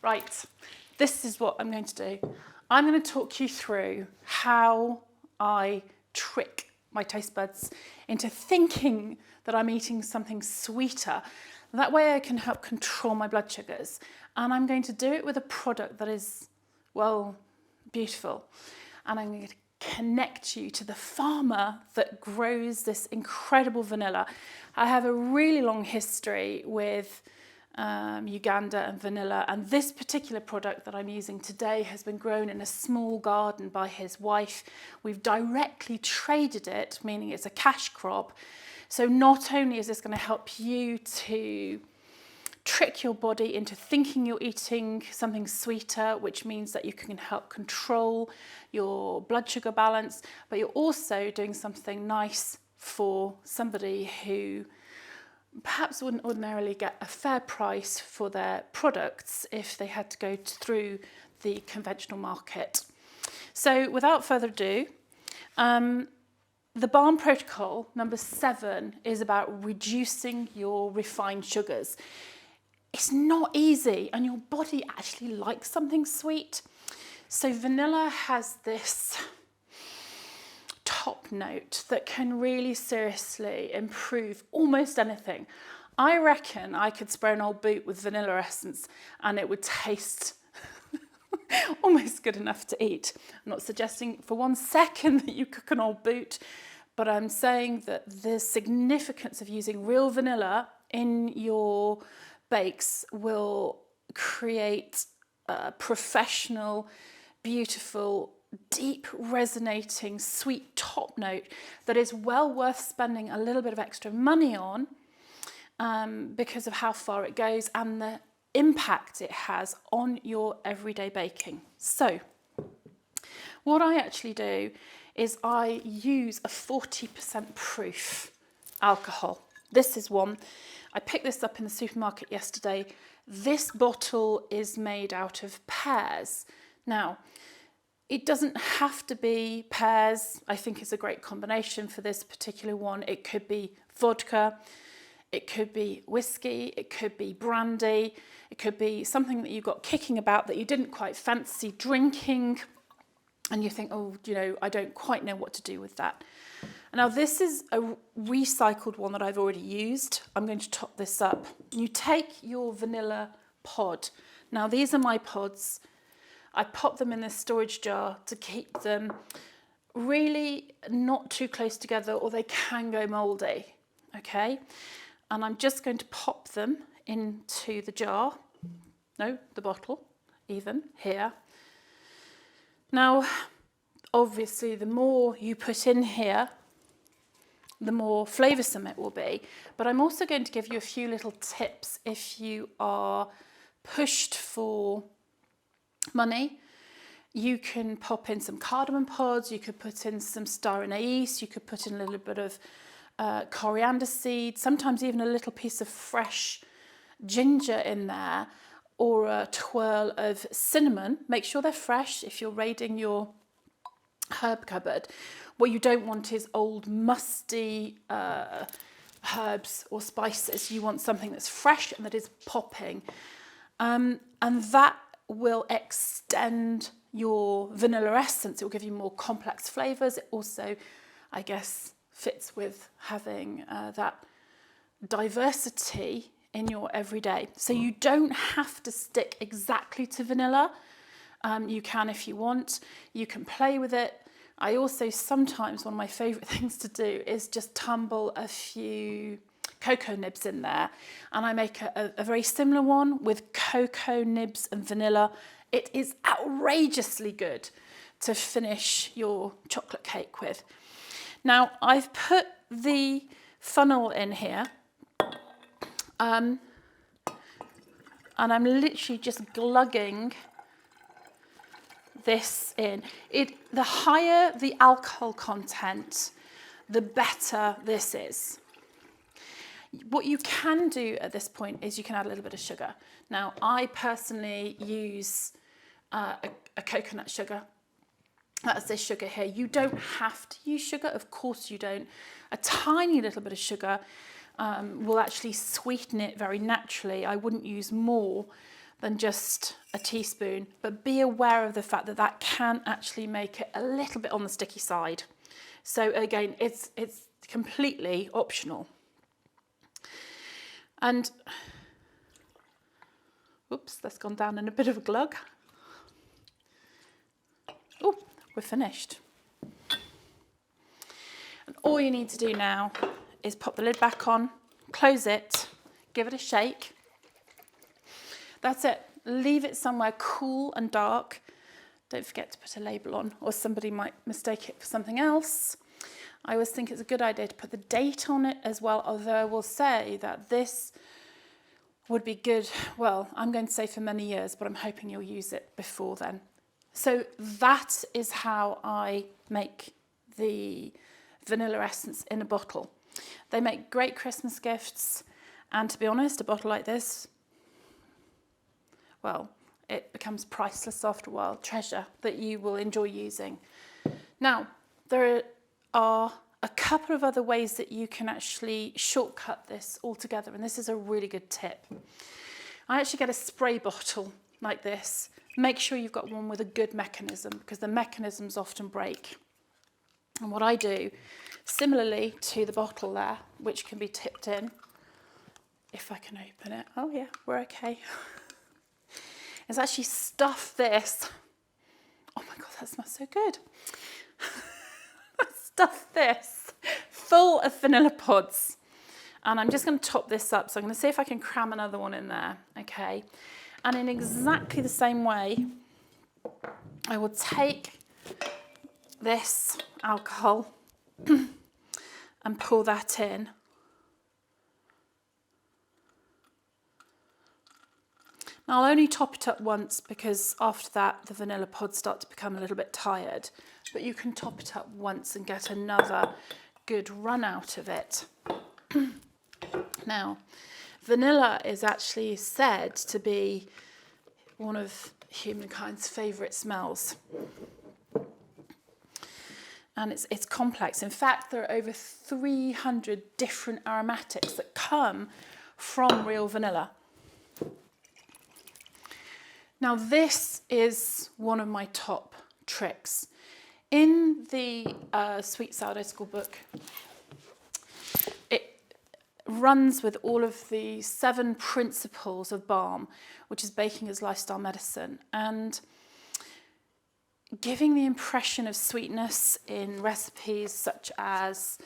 Right, this is what I'm going to do. I'm going to talk you through how I trick my taste buds into thinking that I'm eating something sweeter. That way I can help control my blood sugars. And I'm going to do it with a product that is, well, beautiful. And I'm going to connect you to the farmer that grows this incredible vanilla. I have a really long history with Uganda and vanilla, and this particular product that I'm using today has been grown in a small garden by his wife. We've directly traded it, meaning it's a cash crop. So not only is this going to help you to trick your body into thinking you're eating something sweeter, which means that you can help control your blood sugar balance, but you're also doing something nice for somebody who perhaps wouldn't ordinarily get a fair price for their products if they had to go through the conventional market. So without further ado, the Balm Protocol number 7 is about reducing your refined sugars. It's not easy, and your body actually likes something sweet. So vanilla has this top note that can really seriously improve almost anything. I reckon I could spray an old boot with vanilla essence and it would taste almost good enough to eat. I'm not suggesting for 1 second that you cook an old boot, but I'm saying that the significance of using real vanilla in your bakes will create a professional, beautiful, deep resonating sweet top note that is well worth spending a little bit of extra money on because of how far it goes and the impact it has on your everyday baking. So what I actually do is I use a 40% proof alcohol. This is one. I picked this up in the supermarket yesterday. This bottle is made out of pears. Now, it doesn't have to be pears. I think it's a great combination for this particular one. It could be vodka, it could be whiskey, it could be brandy, it could be something that you got kicking about that you didn't quite fancy drinking, and you think, oh, you know, I don't quite know what to do with that. Now this is a recycled one that I've already used. I'm going to top this up. You take your vanilla pod. Now these are my pods. I pop them in this storage jar to keep them really not too close together or they can go mouldy, okay? And I'm just going to pop them into the jar, no, the bottle, even here. Now, obviously the more you put in here, the more flavoursome it will be. But I'm also going to give you a few little tips if you are pushed for money. You can pop in some cardamom pods, you could put in some star anise, you could put in a little bit of coriander seed, sometimes even a little piece of fresh ginger in there, or a twirl of cinnamon. Make sure they're fresh if you're raiding your herb cupboard. What you don't want is old musty herbs or spices. You want something that's fresh and that is popping. And that will extend your vanilla essence. It will give you more complex flavours. It also, I guess, fits with having that diversity in your everyday. So you don't have to stick exactly to vanilla. You can if you want. You can play with it. I also sometimes, one of my favourite things to do is just tumble a few cocoa nibs in there, and I make a very similar one with cocoa nibs and vanilla. It is outrageously good to finish your chocolate cake with. Now I've put the funnel in here and I'm literally just glugging this in. The higher the alcohol content, the better this is. What you can do at this point is you can add a little bit of sugar. Now, I personally use a coconut sugar. That's this sugar here. You don't have to use sugar, of course you don't. A tiny little bit of sugar will actually sweeten it very naturally. I wouldn't use more, than just a teaspoon, but be aware of the fact that that can actually make it a little bit on the sticky side. So again, it's completely optional. And, oops, that's gone down in a bit of a glug. Oh, we're finished. And all you need to do now is pop the lid back on, close it, give it a shake. That's it. Leave it somewhere cool and dark. Don't forget to put a label on, or somebody might mistake it for something else. I always think it's a good idea to put the date on it as well, although I will say that this would be good, well, I'm going to say for many years, but I'm hoping you'll use it before then. So that is how I make the vanilla essence in a bottle. They make great Christmas gifts, and to be honest, a bottle like this, well, it becomes priceless after a while, treasure that you will enjoy using. Now, there are a couple of other ways that you can actually shortcut this altogether, and this is a really good tip. I actually get a spray bottle like this. Make sure you've got one with a good mechanism, because the mechanisms often break. And what I do, similarly to the bottle there, which can be tipped in, if I can open it, oh yeah, we're okay, is actually stuff this, oh my God, that smells so good. Stuff this full of vanilla pods. And I'm just going to top this up. So I'm going to see if I can cram another one in there, okay? And in exactly the same way, I will take this alcohol and pour that in. Now I'll only top it up once, because after that the vanilla pods start to become a little bit tired, but you can top it up once and get another good run out of it. Now, vanilla is actually said to be one of humankind's favourite smells. And it's complex. In fact, there are over 300 different aromatics that come from real vanilla. Now, this is one of my top tricks. In the Sweet Sourdough School book, it runs with all of the 7 principles of balm, which is baking as lifestyle medicine, and giving the impression of sweetness in recipes such as,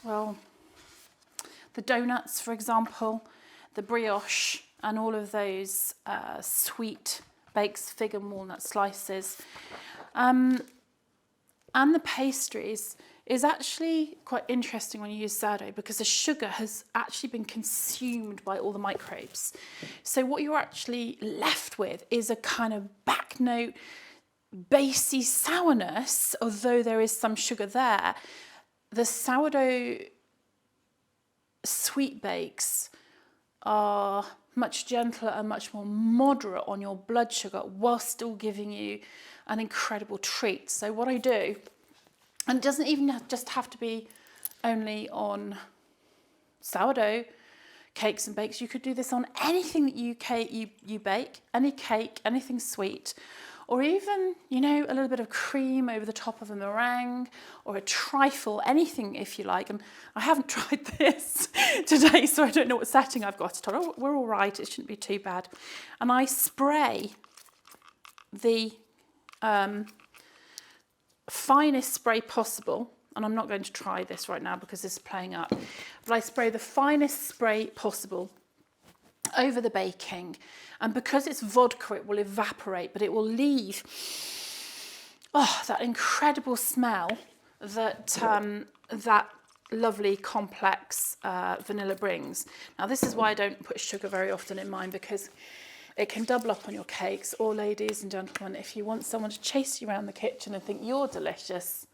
well, the donuts, for example, the brioche, and all of those sweet baked fig and walnut slices. And the pastries is actually quite interesting when you use sourdough, because the sugar has actually been consumed by all the microbes. So what you're actually left with is a kind of back note, basey sourness, although there is some sugar there. The sourdough sweet bakes are much gentler and much more moderate on your blood sugar, while still giving you an incredible treat. So what I do, and it doesn't even just have to be only on sourdough cakes and bakes, you could do this on anything that you bake, any cake, anything sweet, or even, you know, a little bit of cream over the top of a meringue, or a trifle, anything if you like. And I haven't tried this today, so I don't know what setting I've got it on. Oh, we're all right, it shouldn't be too bad. And I spray the finest spray possible, and I'm not going to try this right now because this is playing up, but I spray the finest spray possible over the baking, and because it's vodka it will evaporate, but it will leave that incredible smell that that lovely complex vanilla brings. Now this is why I don't put sugar very often in mine, because it can double up on your cakes. Or ladies and gentlemen, if you want someone to chase you around the kitchen and think you're delicious,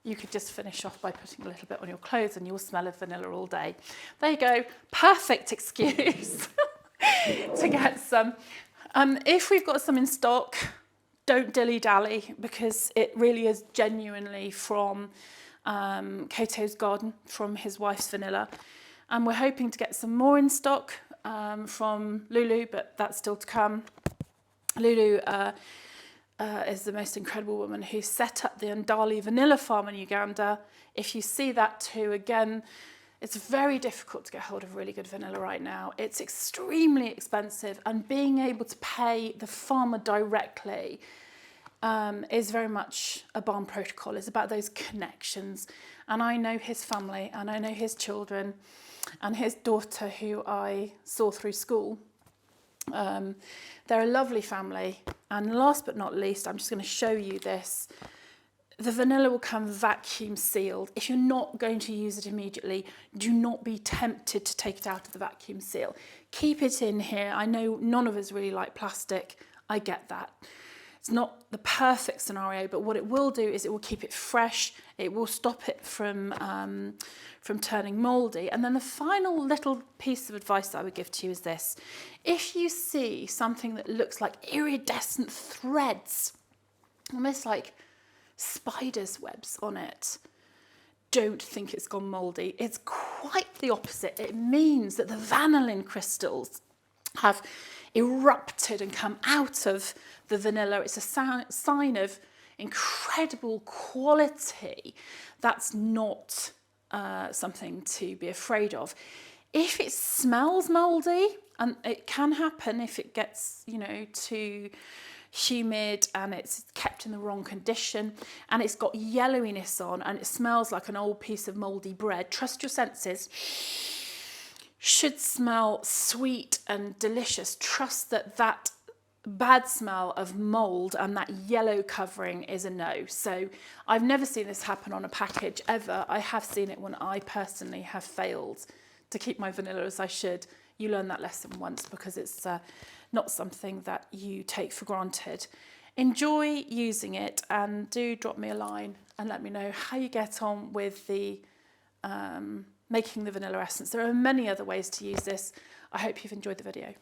you could just finish off by putting a little bit on your clothes and you'll smell of vanilla all day. There you go, perfect excuse to get some. If we've got some in stock, don't dilly-dally, because it really is genuinely from Kato's garden, from his wife's vanilla. And we're hoping to get some more in stock from Lulu, but that's still to come. Lulu is the most incredible woman who set up the Ndali vanilla farm in Uganda. If you see that too, again, it's very difficult to get hold of really good vanilla right now. It's extremely expensive, and being able to pay the farmer directly is very much a barn protocol. It's about those connections. And I know his family, and I know his children, and his daughter, who I saw through school. They're a lovely family. And last but not least, I'm just going to show you this. The vanilla will come vacuum sealed. If you're not going to use it immediately, do not be tempted to take it out of the vacuum seal. Keep it in here. I know none of us really like plastic. I get that. It's not the perfect scenario, but what it will do is it will keep it fresh. It will stop it from turning mouldy. And then the final little piece of advice that I would give to you is this. If you see something that looks like iridescent threads, almost like spider's webs on it, don't think it's gone mouldy. It's quite the opposite. It means that the vanillin crystals have erupted and come out of the vanilla. It's a sign of incredible quality. That's not something to be afraid of. If it smells mouldy, and it can happen if it gets, too humid and it's kept in the wrong condition, and it's got yellowiness on and it smells like an old piece of mouldy bread, trust your senses. Should smell sweet and delicious. Trust that bad smell of mould and that yellow covering is a no. So I've never seen this happen on a package ever. I have seen it when I personally have failed to keep my vanilla as I should. You learn that lesson once, because it's not something that you take for granted. Enjoy using it, and do drop me a line and let me know how you get on with the making the vanilla essence. There are many other ways to use this. I hope you've enjoyed the video.